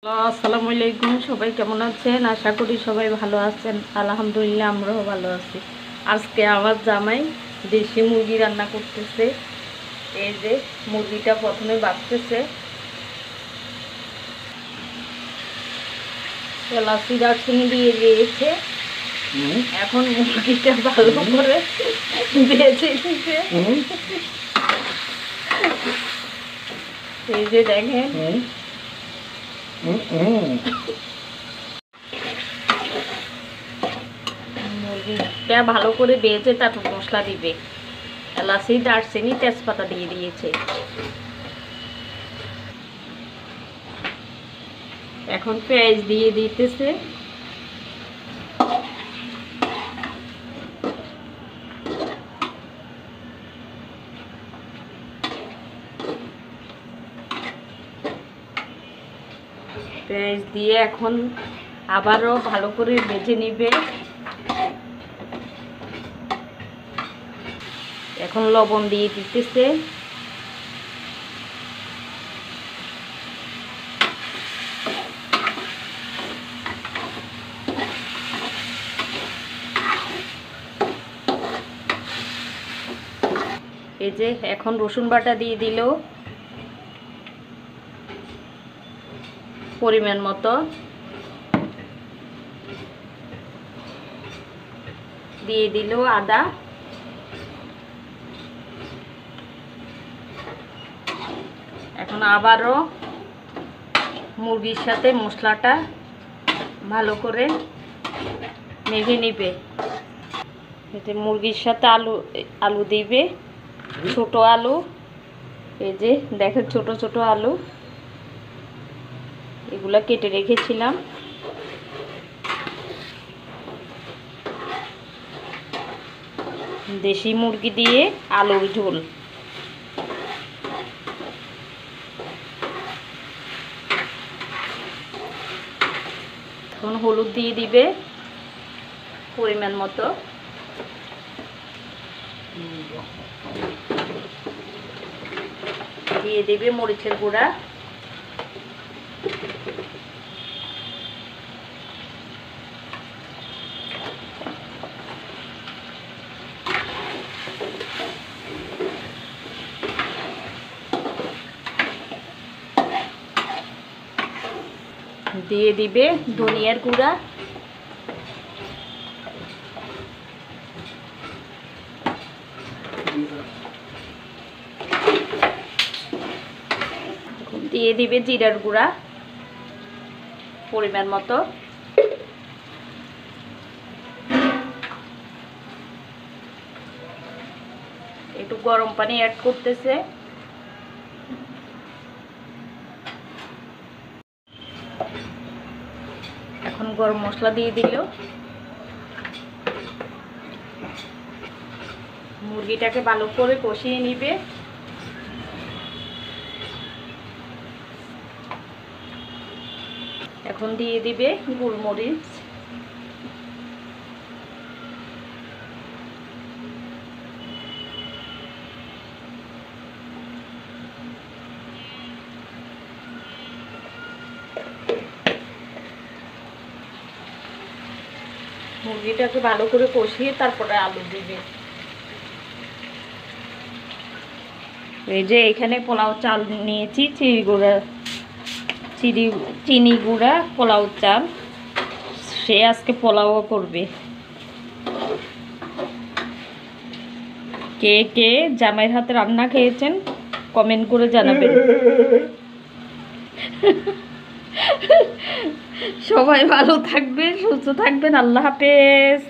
আসসালামু আলাইকুম। সবাই কেমন আছেন? আশা করি সবাই ভালো আছেন। আলহামদুলিল্লাহ আমরাও ভালো আছি। আজকে আমার জামাই দেশি মুরগি রান্না করতেছে। এই যে মুরগিটা প্রথমে বাছতেছে, এলাচি দারচিনি দিয়ে দিয়েছে। এখন মুরগিটা ভালো করে ভেজে নিবে। এই যে দেখেন মুরগিটা ভালো করে ভেজে তারপর মশলা দিবে। এলাচি দারচিনি তেজপাতা দিয়ে দিয়েছে। এখন পেঁয়াজ দিয়ে দিতেছে। পেঁয়াজ দিয়ে এখন আবারও ভালো করে ভেজে নিবে। এখন লবণ দিয়ে দিতেছে। এই যে এখন রসুন বাটা দিয়ে দিল পরিমাণ মতো, দিয়ে দিল আদা। এখন আবারও মুরগির সাথে মশলাটা ভালো করে মেখে নিবে। এতে মুরগির সাথে আলু দিবে, ছোট আলু। এই যে দেখেন ছোট ছোট আলু, এগুলা কেটে রেখেছিলাম। দেশি মুরগি দিয়ে আলুর ঝোল। এখন হলুদ দিয়ে দিবে পরিমাণ মতো, দিয়ে দিবে মরিচের গুঁড়া, দিয়ে দিবে ধনিয়ার গুঁড়া, দিয়ে দিবে জিরার গুঁড়া পরিমাণ মতো, একটু গরম পানি অ্যাড করতেছে। এখন গরম মশলা দিয়ে দিল। মুরগিটাকে ভালো করে কষিয়ে নিবে। এখন দিয়ে দিবে গোলমরিচ, মুরগিটাকে ভালো করে কষিয়ে তারপরে আলু দিবে। এই যে এখানে পোলাও চাল নিয়েছি, চিনি গুঁড়া পোলাও চাল। সে আজকে পোলাও করবে। কে কে জামাইয়ের হাতে রান্না খেয়েছেন কমেন্ট করে জানাবেন। সবাই ভালো থাকবেন, সুস্থ থাকবেন। আল্লাহ হাফেজ।